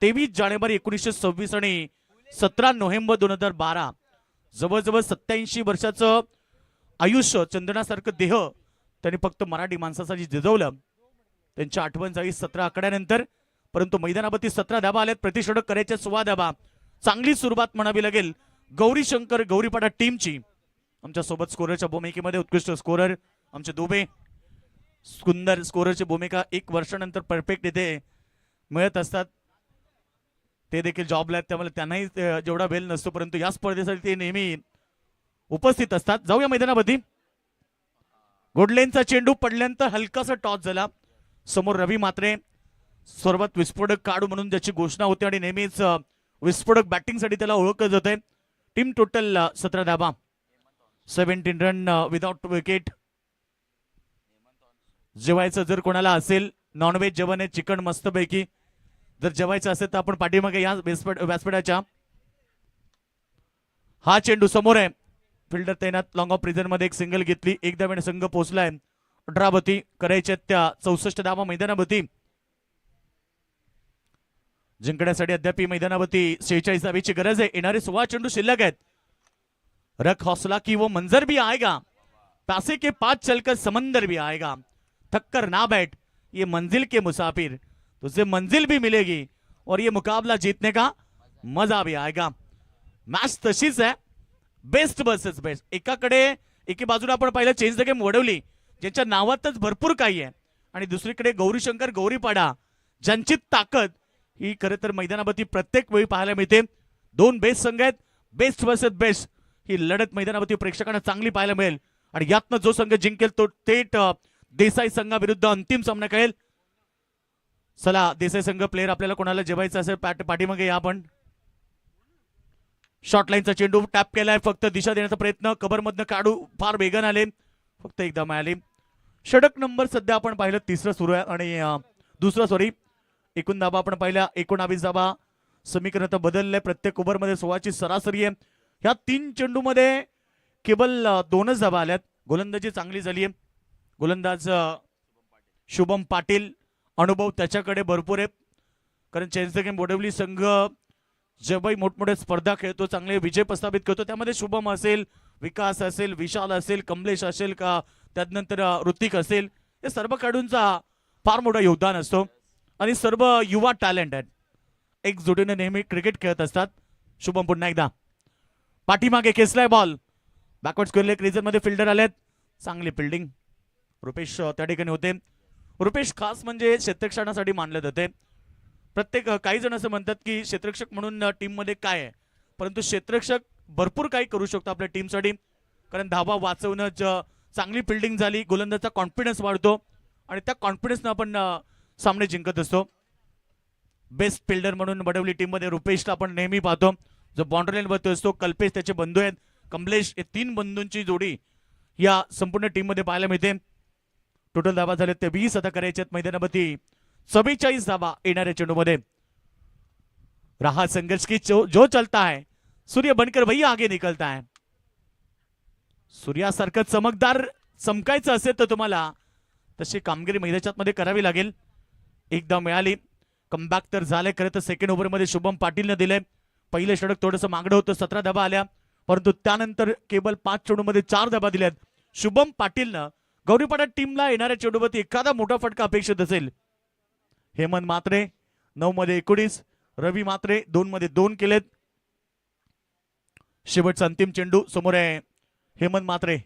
23 जानेवारी 1926 आणि 17 नोव्हेंबर 2012. जवळजवळ 87 वर्षाचं आयुष्य, चंदनासारखं देह त्यांनी फक्त मराठी माणसासाठी झिजवलं. त्यांची आठवण झाली 17 आकड्यानंतर, परंतु मैदानावरती 17 धाबा आल्यात. प्रतिषेधक करायच्या 16 धाबा. चांगली सुरुवात म्हणावी लागेल गौरी शंकर गौरीपाडा टीमची. आमच्या सोबत स्कोररच्या भूमिकेमध्ये उत्कृष्ट स्कोरर आमचे दुबे, सुंदर स्कोररची भूमिका 1 वर्षानंतर परफेक्ट इथे मिळत असतात. ते देखील जॉबला आहेत, त्यामुळे त्यांनाही जेवढा वेळ नसतो, परंतु या स्पर्धेसाठी ते नेहमी उपस्थित असतात. जाऊया मैदानामध्ये. गोडलेनचा चेंडू पडल्यानंतर हलकासा टॉस झाला. समोर रवी मात्रे सर्वात विस्फोटक काढू म्हणून ज्याची घोषणा होती आणि नेहमीच विस्फोटक बॅटिंगसाठी त्याला ओळखलं जाते. टीम टोटल 17 धाबा, 17 रन विदाउट विकेट. जेवायचं जर कोणाला असेल, नॉनव्हेज जेवण आहे, चिकन मस्तपैकी जर जेवायचं असेल तर आपण पाठीमागे या व्यासपीठाच्या. हा चेंडू समोर आहे. फिल्डर तैनात. लॉंग ऑफ प्रिझन मध्ये एक सिंगल घेतली. एक धावेने संघ पोहोचलाय 18 बती करायच्या त्या 64 धावा मैदानावरती. जिंकण्यासाठी अद्याप मैदानावरती 46 धावेची गरज आहे. येणारे 16 चेंडू शिल्लक आहेत. रख हौसला की वो मंजर भी आएगा, पैसे के 5 चलकर समंदर भी आएगा, थक्कर ना बैठ ये मंजिल के मुसाफिर, तुझे मंजिल भी मिलेगी और ये मुकाबला जीतने का मजा भी आएगा. मॅच तशीच आहे. Best versus best. एकी बाजूला आपण पाहिलं चेंज द गेम वडवली, ज्यांच्या नावातच भरपूर काही आहे, आणि दुसरीकडे गौरीशंकर गौरीपाडा ज्यांची ताकद ही खरं तर मैदानावरती प्रत्येक वेळी पाहायला मिळते. 2 बेस्ट संघ आहेत. बेस्ट वर्सेस बेस्ट ही लढत मैदानावरती प्रेक्षकांना चांगली पाहायला मिळेल, आणि यातनं जो संघ जिंकेल तो थेट देसाई संघाविरुद्ध अंतिम सामना खेळेल. चला, देसाई संघ प्लेयर आपल्याला कोणाला जेवायचं असेल पाठीमागे या आपण. शॉर्ट लाईनचा चेंडू टॅप केलाय. फक्त दिशा देण्याचा प्रयत्न, कव्हर मधनं काढू फार वेगन आले, फक्त एकदा मिळाली. षटक नंबर सध्या आपण पाहिलं 3रं सुरू आहे, आणि दुसरं सॉरी एकूण धाबा आपण पाहिल्या 19 धाबा. समीकरण आता बदललंय. प्रत्येक ओव्हर मध्ये 16ची सरासरी आहे. ह्या 3 चेंडू मध्ये केवळ 2च धाबा आल्यात. गोलंदाजी चांगली झाली आहे. गोलंदाज शुभम पाटील, अनुभव त्याच्याकडे भरपूर आहे, कारण चेंज द गेम बोडवली संघ जेव्हाही मोठमोठ्या स्पर्धा खेळतो, चांगले विजय प्रस्थापित करतो. त्यामध्ये शुभम असेल, विकास असेल, विशाल असेल, कमलेश असेल, का त्यानंतर ऋतिक असेल, हे सर्व खेळाडूंचा फार मोठा योगदान असतो, आणि सर्व युवा टॅलेंट आहेत. एक जोडीने नेहमी क्रिकेट खेळत असतात. शुभम पुन्हा एकदा पाठीमागे खेचलाय ball. Backward square leg region मध्ये फिल्डर आलेत. चांगली फिल्डिंग रुपेश त्या ठिकाणी होते. रुपेश खास म्हणजे क्षेत्ररक्षणासाठी मानले जाते. काही जण असं म्हणतात की क्षेत्ररक्षक म्हणून टीम मध्ये काय आहे, परंतु क्षेत्ररक्षक भरपूर काही करू शकतो आपल्या टीमसाठी, कारण धावा वाचवणं, चांगली फिल्डिंग झाली, गोलंदाजचा कॉन्फिडन्स वाढतो, आणि त्या कॉन्फिडन्सनं आपण सामने जिंकत असतो. बेस्ट फिल्डर म्हणून बडवली टीम मध्ये रुपेशला आपण नेहमी पाहतो, जो बाउंड्री लाईन वरती असतो. कल्पेश त्याचे बंधू आहेत, कमलेश, हे 3 बंधूंची जोडी या संपूर्ण टीम मध्ये पाहायला मिळते. टोटल धावा झाले ते 20 आता करायचे आहेत मैदानावरती. 44 धावा येणाऱ्या चेंडूमध्ये. रहा संघर्ष की जो चलता है, सूर्य बनकर वही आगे निकलता है. सूर्यासारखं चमकदार चमकायचं असेल तर तुम्हाला तशी कामगिरी मैदानात मध्ये करावी लागेल. एकदा मिळाली. कमबॅक तर झाले. खरं तर सेकंड ओव्हर मध्ये शुभम पाटीलने दिले. पहिले षटक थोडंसं मागणं होतं, 17 धाबा आल्या, परंतु त्यानंतर केवळ 5 चेंडूमध्ये 4 धाबा दिल्यात शुभम पाटीलनं. गौरीपाडा टीमला येणाऱ्या चेंडूवरती एखादा मोठा फटका अपेक्षित असेल. हेमंत मात्रे 9 मध्ये 19, रवी मात्रे 2 मध्ये 2 केलेत. शेवटचा अंतिम चेंडू समोर आहे हेमंत मात्रे.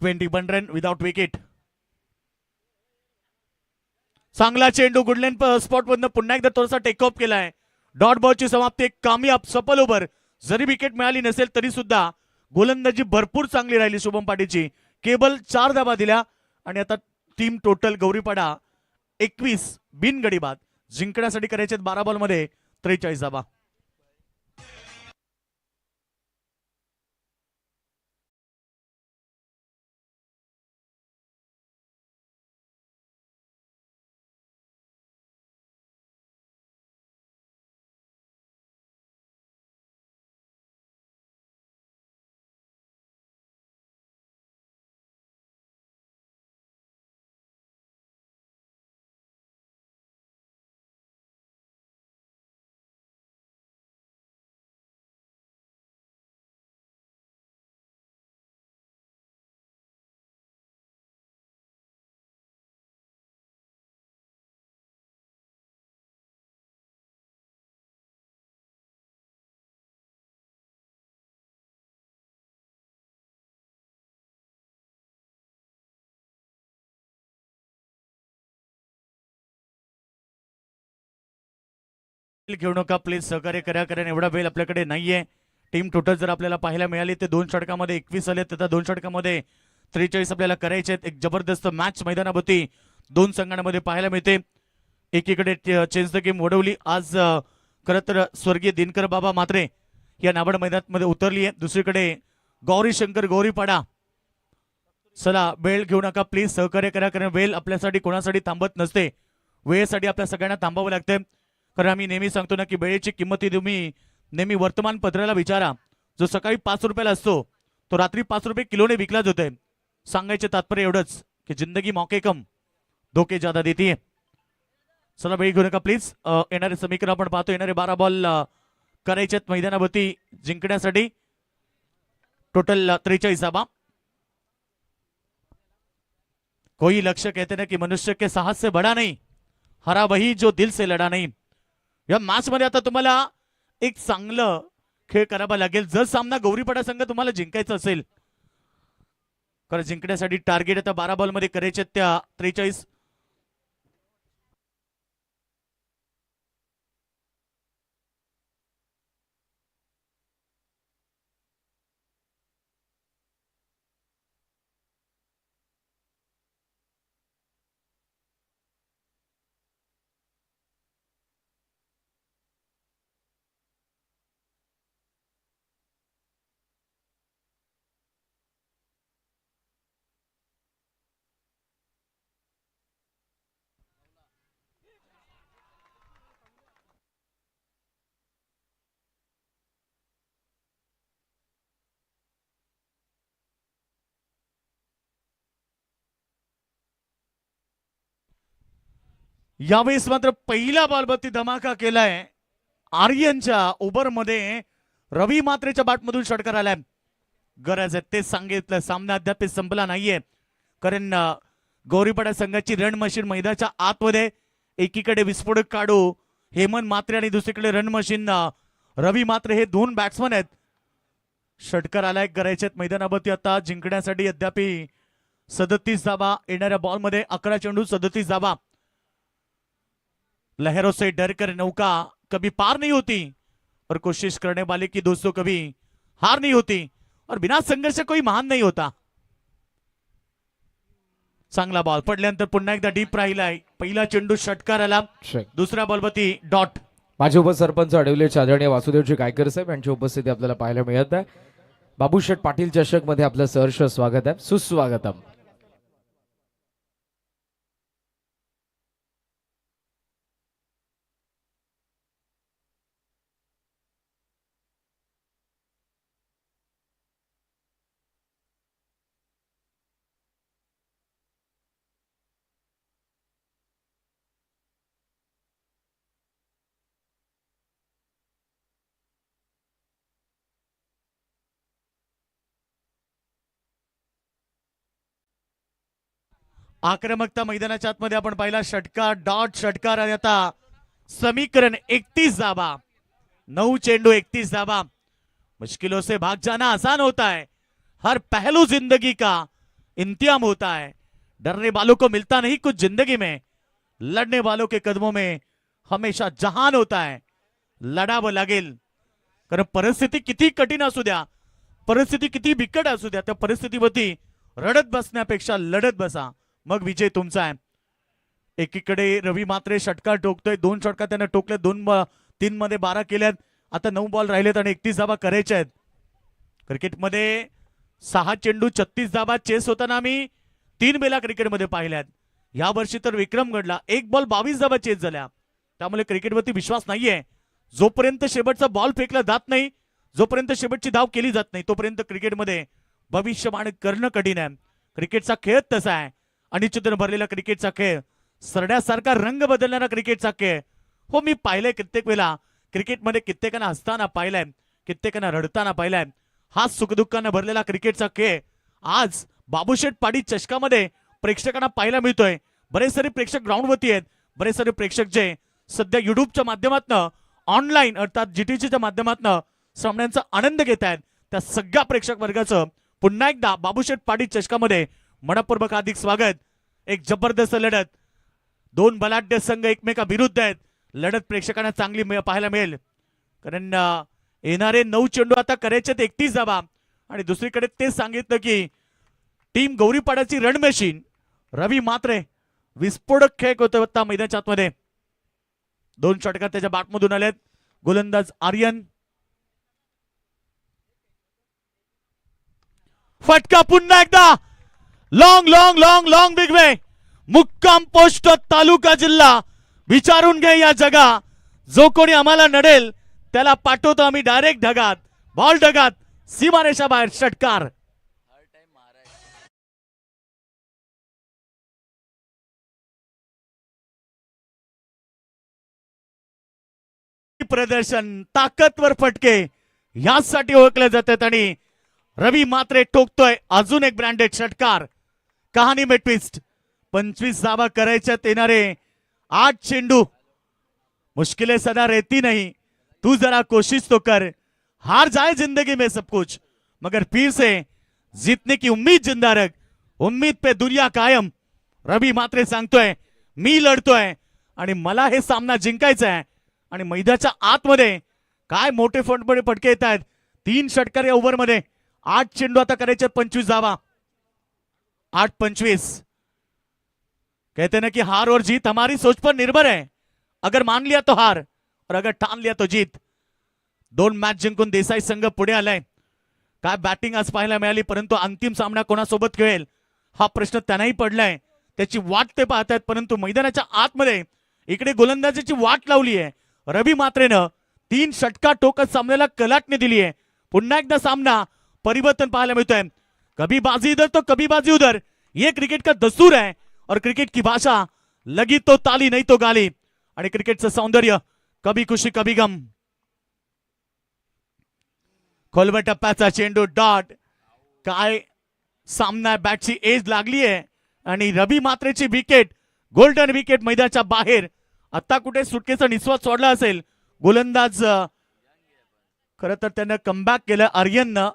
21 रन विदाउट विकेट. चांगला चेंडू गुडलेन स्पॉट मधनं पुन्हा एकदा थोडासा टेक ऑफ केलाय. डॉट बॉलची समाप्ती, एक कामयाब सफल ओव्हर. जरी विकेट मिळाली नसेल तरी सुद्धा गोलंदाजी भरपूर चांगली राहिली शुभम पाटीलची. केवळ 4 धाबा दिल्या, आणि आता टीम टोटल गौरीपाडा 21 बिनगडी बाद. जिंकण्यासाठी करायचे 12 बॉल मध्ये 43 धाबा. घेऊ नका प्लीज, सहकार्य करा, कारण एवढा वेळ आपल्याकडे नाहीये. टीम टोटल जर आपल्याला पाहायला मिळाली तर 2 षटकामध्ये 21 आले, तर 2 षटकामध्ये 43 आपल्याला करायचे आहेत. एक जबरदस्त मॅच मैदानावरती दोन संघांमध्ये पाहायला मिळते. एकीकडे चेंज द गेम वडवली आज खरं तर स्वर्गीय दिनकर बाबा मात्रे या नाबाड मैदानामध्ये उतरली आहे. दुसरीकडे गौरी शंकर गौरीपाडा. चला वेळ घेऊ नका प्लीज, सहकार्य करा, कारण वेळ आपल्यासाठी कोणासाठी थांबत नसते. वेळेसाठी आपल्या सगळ्यांना थांबावं लागतं. कारण आम्ही नेहमी सांगतो ना की वेळेची किंमत ही तुम्ही नेहमी वर्तमानपत्राला विचारा. जो सकाळी 5 रुपयाला असतो तो रात्री 5 रुपये किलोने विकला जातोय. सांगायचे तात्पर्य एवढंच की जिंदगी मौके कम धोके ज्यादा देती है. चला वेळ घेऊ नका प्लीज. येणारे समीकरण आपण पाहतो. येणारे 12 बॉल करायचे आहेत मैदानावरती जिंकण्यासाठी. टोटल 43 धावा. कोई लक्ष्य कहते ना कि मनुष्य के साहस से बड़ा नहीं, हरा वही जो दिल से लढा नाही. या मॅच मध्ये आता तुम्हाला एक चांगलं खेळ करावा लागेल. जर सामना गौरीपाडा संघ तुम्हाला जिंकायचा असेल, कारण जिंकण्यासाठी टार्गेट आता 12 बॉल मध्ये करायचे त्या 43. यावेळेस मात्र पहिल्या बॉलवरती धमाका केलाय आर्यनच्या ओव्हरमध्ये. रवी मात्रेच्या बॅटमधून षटकार आलाय. गरज आहे ते सांगितलं. सामना अद्याप संपला नाहीये, कारण गौरीपाडा संघाची रन मशीन मैदानाच्या आतमध्ये. एकीकडे विस्फोटक काढू हेमंत मात्रे आणि दुसरीकडे रन मशीन रवी मात्रे, हे दोन बॅट्समन आहेत. षटकार आलाय करायचे मैदानावरती आता जिंकण्यासाठी. अद्याप 37 धावा. येणाऱ्या बॉलमध्ये 11 चेंडू 37 धावा. लहरों से डरकर नौका कभी पार नहीं होती और कोशिश करने वाले की दोस्तों कभी हार नहीं होती और बिना संघर्ष कोई महान नहीं होता. चांगला बॉल पडल्यानंतर पुन्हा एकदा डीप राहिलाय. पहिला चेंडू षटकार आला. दुसऱ्या बॉलवरती डॉट. माझे उपसरपंच अडवले आदरणीय वासुदेवजी गायकर साहेब यांची उपस्थिती आपल्याला पाहायला मिळत आहे. बाबूशेठ पाटील चषक मध्ये आपलं सहर्ष स्वागत आहे. सुस्वागतम. आक्रमकता मैदानाच्या आतमध्ये आपण पाहिला. षटकार डॉट षटकार. आणि आता समीकरण 31 धावा. 9 चेंडू 31 धावा. मुश्किलों से भाग जाना आसान होता है, हर पहलू जिंदगी का इंतजाम होता है. डरने वालों को मिलता नहीं कुछ जिंदगी में, लड़ने वालों के कदमों में हमेशा जहान होता है. लढावं लागेल, कारण परिस्थिती किती कठीण असू द्या, परिस्थिती किती बिकट असू द्या, त्या परिस्थितीवरती रडत बसण्यापेक्षा लढत बसा, मग विजय तुमचा आहे. एकीकडे रवी मात्रे षटकार टोकतोय. 2 षटकार त्याने टोकले. 3 मध्ये 12 केल्यात. आता 9 बॉल राहिलेत आणि 31 धावा करायच्या आहेत. क्रिकेटमध्ये 6 चेंडू 36 धावा चेस होताना आम्ही 3 वेळा क्रिकेटमध्ये पाहिल्यात. या वर्षी तर विक्रम घडला. 1 बॉल 22 धावा चेस झाल्या. त्यामुळे क्रिकेटवरती विश्वास नाहीये. जोपर्यंत शेवटचा बॉल फेकला जात नाही, जोपर्यंत शेवटची धाव केली जात नाही, तोपर्यंत क्रिकेटमध्ये भविष्यवाणी करणं कठीण आहे. क्रिकेटचा खेळ तसा आहे. अनिश्चिततेने भरलेला क्रिकेटचा खेळ, सरड्यासारखा रंग बदलणारा क्रिकेटचा खेळ. हो, मी पाहिलंय कित्येक वेळा क्रिकेटमध्ये. कित्येकांना हसताना पाहिलंय, कित्येकांना रडताना पाहिलंय. हा सुखदुःखाने भरलेला क्रिकेटचा खेळ आज बाबूशेठ पाडी चषकामध्ये प्रेक्षकांना पाहायला मिळतोय. बरेच सारे प्रेक्षक ग्राउंडवरती आहेत. बरेच सारे प्रेक्षक जे सध्या युट्यूबच्या माध्यमातून ऑनलाईन अर्थात जीटीसीच्या माध्यमातून सामन्यांचा आनंद घेत आहेत. त्या सगळ्या प्रेक्षक वर्गाचं पुन्हा एकदा बाबूशेठ पाडी चषकामध्ये मनपूर्वक हार्दिक स्वागत. एक जबरदस्त लढत. 2 बलाढ्य संघ एकमेका विरुद्ध आहेत. लढत प्रेक्षकांना चांगली पाहायला मिळेल, कारण येणारे 9 चेंडू आता करायचे 31 धावा. आणि दुसरीकडे तेच सांगितलं की टीम गौरीपाड्याची रन मशीन रवी मात्रे विस्फोटक खेळ होतं आता मैदानाच्या आतमध्ये. 2 षटकार त्याच्या बॅटमधून आलेत. गोलंदाज आर्यन, फटका पुन्हा एकदा long long long long big वे. मुक्काम पोस्ट तालुका जिल्हा. विचारून घे या जगा, जो कोणी आम्हाला नडेल त्याला पाठवतो आम्ही डायरेक्ट ढगात. बॉल ढगात, सीमारेषा बाहेर, षटकार. प्रदर्शन, ताकदवर फटके यासाठी ओळखले जातात आणि रवी मात्रे ठोकतोय अजून एक ब्रँडेड षटकार. कहाणी में ट्विस्ट. 25 धावा करायच्यात. येणारे 8 चेंडू. मुश्किलें सदा रहती नहीं, तू जरा कोशिश तो कर. हार जाए जिंदगी में सब कुछ, मगर फिर से जीतने की उम्मीद जिंदा रख. उम्मीद पे दुनिया कायम. रवी मात्रे सांगतोय मी लढतोय आणि मला हे सामना जिंकायचा आहे. आणि मैदानाच्या आतमध्ये काय मोठे फटके येत आहेत. 3 षटकार या ओव्हरमध्ये. 8 चेंडू आता करायचे 25 धावा. 8-25. कहते ना कि हार और जीत हमारी सोच पर निर्भर है. अगर मान लिया तो हार और अगर ठान लिया तो जीत. 2 मॅच जिंकून देसाई संघ पुढे आलाय. काय बॅटिंग आज पाहायला मिळाली, परंतु अंतिम सामना कोणासोबत खेळेल हा प्रश्न त्यांनाही पडलाय. त्याची वाट ते पाहतायत, परंतु मैदानाच्या आतमध्ये इकडे गोलंदाजीची वाट लावली आहे रवी मात्रेनं. 3 षटकार टोकत सामन्याला कलाटणी दिली आहे. पुन्हा एकदा सामना परिवर्तन पाहायला मिळतोय. कभी बाजी इधर तो कभी बाजी उधर, ये क्रिकेट का दस्तूर है. और क्रिकेट की भाषा लगी तो ताली नहीं तो गाली. आणि क्रिकेटचं सौंदर्य कभी खुशी कभी गम. खोलवर टप्प्याचा चेंडू डॉट. काय सामना, बॅटची एज लागली आहे आणि रवी मात्रेची विकेट, गोल्डन विकेट मैदानाच्या बाहेर. आता कुठे सुटकेचा निस्वाद सोडला असेल गोलंदाज. खरं तर त्यानं कमबॅक केलं आर्यननं.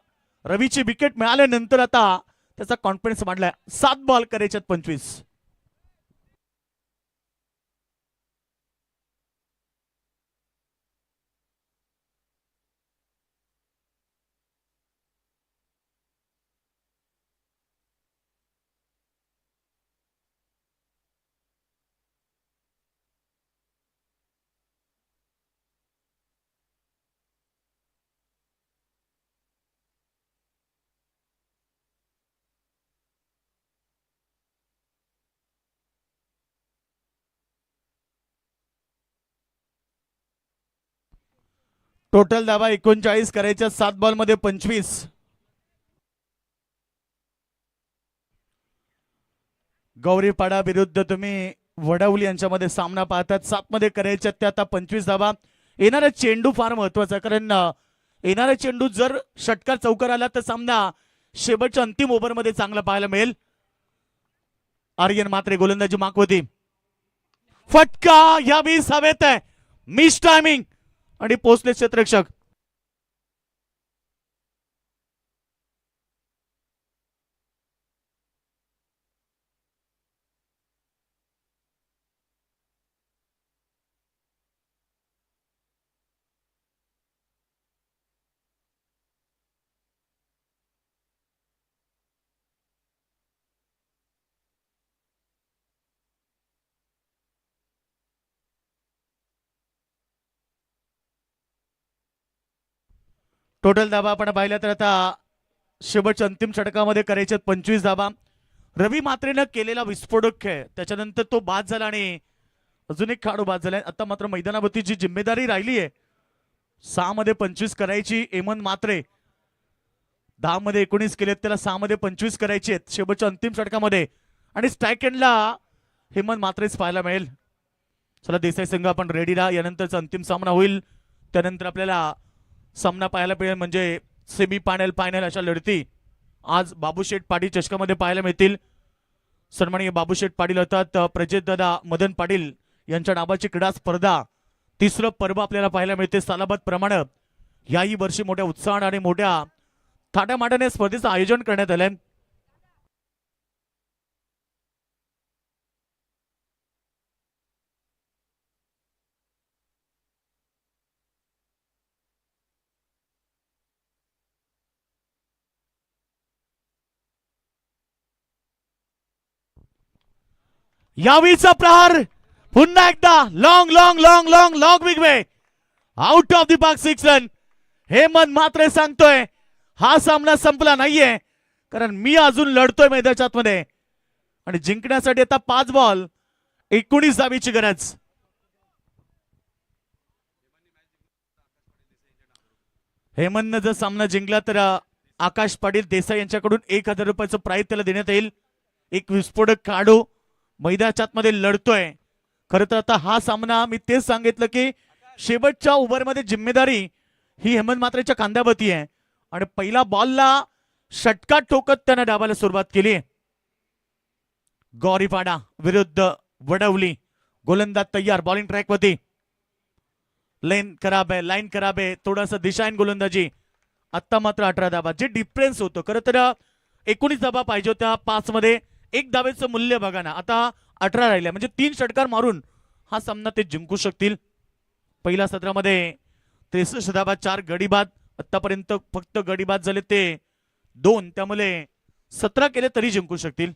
रवीची विकेट मिळाल्यानंतर आता त्याचा कॉन्फिडन्स वाढलाय. 7 बॉल करायच्यात 25. टोटल धावा 39 करायच्या 7 बॉल मध्ये 25. गौरीपाडा विरुद्ध तुम्ही वडवली यांच्यामध्ये सामना पाहतात. 7 मध्ये करायच्या त्या आता 25 धावा. येणारा चेंडू फार महत्वाचा, कारण येणारा चेंडू जर षटकार चौकार आला तर सामना शेवटच्या अंतिम ओव्हर मध्ये चांगला पाहायला मिळेल. आर्यन मात्रे गोलंदाजी मागवती. फटका या 20 हवेत आहे. मिस टायमिंग आणि पोहोचले क्षेत्ररक्षक. टोटल धावा आपण पाहिल्या तर आता शेवटच्या अंतिम षटकामध्ये करायचे 25 धावा. रवी मात्रेनं केलेला विस्फोटक खेळ, त्याच्यानंतर तो बाद झाला आणि अजून एक खेळाडू बाद झालाय. आता मात्र मैदानावरती जी जिम्मेदारी राहिली आहे 6 मध्ये 25 करायची. हेमंत मात्रे 10 मध्ये 19 केलेत, त्याला 6 मध्ये 25 करायचे आहेत शेवटच्या अंतिम षटकामध्ये. आणि स्ट्राईक एंडला हेमंत मात्रेच पाहायला मिळेल. चला देसाई संघ आपण रेडी राहा. यानंतरचा अंतिम सामना होईल, त्यानंतर आपल्याला सामना पाहायला मिळेल म्हणजे सेमी फायनल, फायनल अशा लढती आज बाबूशेठ पाटील चषकामध्ये पाहायला मिळतील. सन्माननीय बाबूशेठ पाटील अर्थात प्रजित दादा मदन पाटील यांच्या नावाची क्रीडा स्पर्धा 3रं पर्व आपल्याला पाहायला मिळते. सालाबाद प्रमाणे याही वर्षी मोठ्या उत्साहाने आणि मोठ्या थाटामाटाने स्पर्धेचं आयोजन करण्यात आलंय. यावीचा प्रहार पुन्हा एकदा long long long long long big way out of the park 6 run. Hemant Mhatre सांगतोय हा सामना संपला नाहीये, कारण मी अजून लढतोय मैदानाच्या आतमध्ये आणि जिंकण्यासाठी आता 5 बॉल 19 धावेची गरज. हेमंतनं जर सामना जिंकला तर आकाश पाटील देसाई यांच्याकडून 1000 रुपयाचं प्राइज त्याला देण्यात येईल. एक विस्फोटक खेळाडू मैदानाच्या आतमध्ये लढतोय. खरं तर आता हा सामना मी तेच सांगितलं की शेवटच्या ओव्हरमध्ये जिम्मेदारी ही हेमंत मात्रेच्या खांद्यावरती आहे आणि पहिला बॉलला षटका ठोकत त्यानं डावाला सुरुवात केली. गौरीपाडा विरुद्ध वडवली. गोलंदाज तयार बॉलिंग ट्रॅक वरती. लाईन खराब आहे थोडासा दिशाहीन गोलंदाजी. आता मात्र 18 धाबा, जे डिफरन्स होतं खरं तर 19 धाबा पाहिजे होत्या 5 मध्ये. 1 धावेचं मूल्य बघा ना, आता 18 राहिल्या म्हणजे 3 षटकार मारून हा सामना ते जिंकू शकतील. पहिल्या सत्रामध्ये 63 धाबा 4 गडी बाद. आतापर्यंत फक्त गडी बाद झाले ते 2, त्यामुळे 17 केले तरी जिंकू शकतील.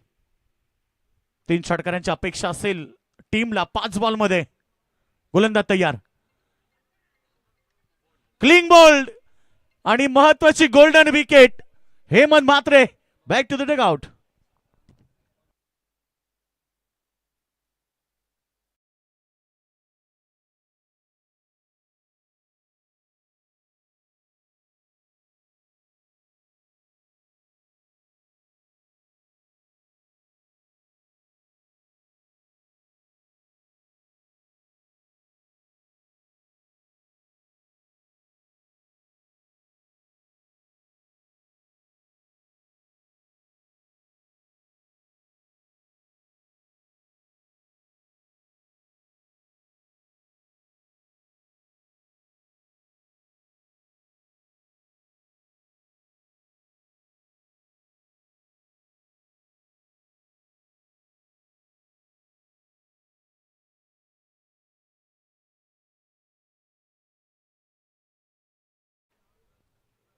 3 षटकारांची अपेक्षा असेल टीमला 5 बॉल मध्ये. गोलंदाज तयार. क्लीन बोल्ड आणि महत्वाची golden wicket. Hemant Matre back to the dugout.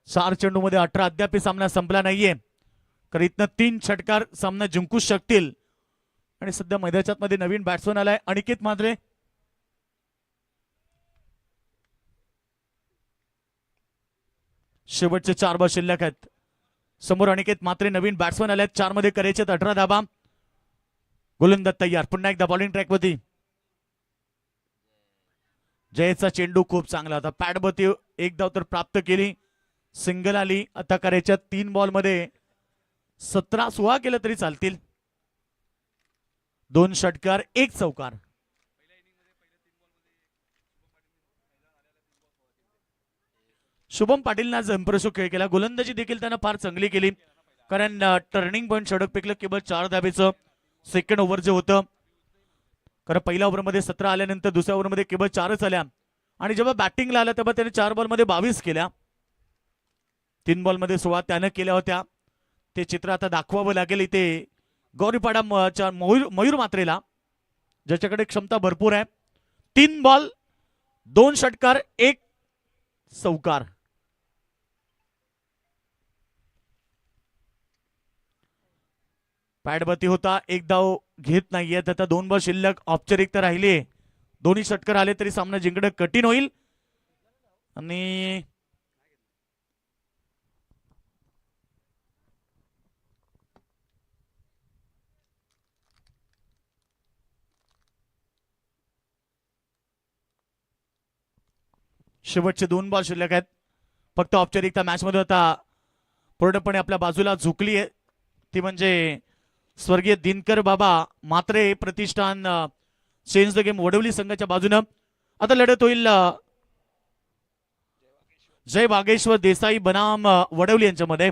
चार चेंडू मध्ये 18 अद्याप सामना संपला नाहीये, कारण इथनं 3 षटकार सामना जिंकू शकतील. आणि सध्या मैदानात मध्ये नवीन बॅट्समन आलाय अनिकेत मात्रे. शेवटचे 4 बॉल शिल्लक आहेत. समोर अनिकेत मात्रे नवीन बॅट्समन आले. 4 मध्ये करायचे 18 धाबा. गोलंदाज तयार. पुन्हा एकदा बॉलिंग ट्रॅक वरती. जयचा चेंडू खूप चांगला होता. पॅड वरती 1 धाव तर प्राप्त केली. सिंगल आली. आता करायच्या 3 बॉल मध्ये 17-16 केलं तरी चालतील. 2 षटकार 1 चौकार. शुभम पाटीलने आज इम्प्रेसिव्ह खेळ केला. गोलंदाजी देखील त्यानं फार चांगली केली, कारण टर्निंग पॉईंट षटक पेकलं केवळ 4 धावेचं सेकंड ओव्हर जे होतं. कारण पहिल्या ओव्हरमध्ये 17 आल्यानंतर दुसऱ्या ओव्हरमध्ये केवळ 4च आल्या आणि जेव्हा बॅटिंगला आला तेव्हा त्याने 4 बॉलमध्ये 22 केल्या. 3 बॉलमध्ये 16 त्यानं केल्या होत्या. ते चित्र आता दाखवावं लागेल इथे गौरीपाडा मयूर मात्रेला, ज्याच्याकडे क्षमता भरपूर आहे. 3 बॉल 2 षटकार 1 चौकार. पॅडवरती होता. 1 धाव घेत नाहीये. आता 2 बॉल शिल्लक औपचारिकता राहिली. दोन्ही षटकार आले तरी सामना जिंकणं कठीण होईल. आणि शेवटचे 2 बॉल शिल्लक आहेत. फक्त औपचारिकता मॅच मध्ये आता पूर्णपणे आपल्या बाजूला झुकली आहे, ती म्हणजे स्वर्गीय दिनकर बाबा मात्रे प्रतिष्ठान चेंज द गेम वडवली संघाच्या बाजूनं. आता लढत होईल जय वागेश्वर देसाई बनाम वडवली यांच्यामध्ये.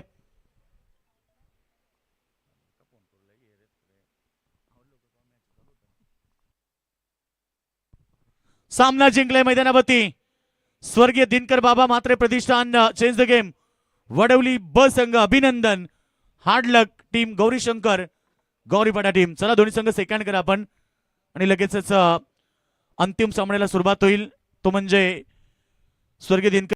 सामना जिंकलाय मैदानावरती स्वर्गीय दिनकर बाबा मात्रे प्रतिष्ठान चेंज द गेम वडवली ब संघ. अभिनंदन. हार्ड लक टीम गौरी शंकर गौरीपाडा टीम. चला दोन्ही संघ सेकंड करा आपण आणि लगेचच अंतिम सामन्याला सुरुवात होईल, तो म्हणजे स्वर्गीय दिनकर